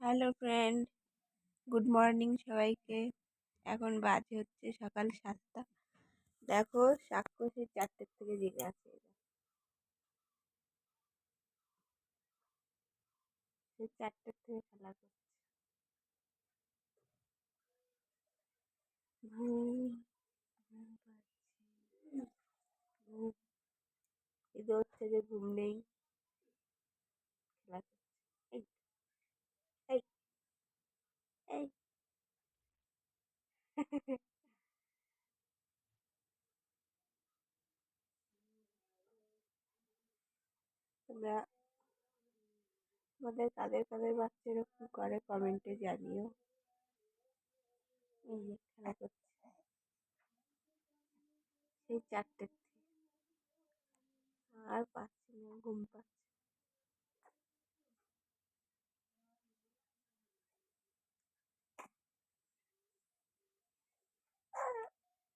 Hello friend, good morning সবাইকে। এখন বাজে হচ্ছে সকাল 7টা। দেখো সাক্ষ্য সেই 4টের থেকে জেগে আছে। সেই 4টের থেকে খেলা করছে। ঘুম ঘুম পাচ্ছে, ঘুম এদের হচ্ছে যে ঘুম নেই, খেলা করছে। এই এই এই তোমরা তোমাদের কাদের কাদের বাচ্চা এরকম করে কমেন্টে জানিও। এই যে খেলা করছে সেই 4টের থেকে। আর পাচ্ছি না, ঘুম পাচ্ছে।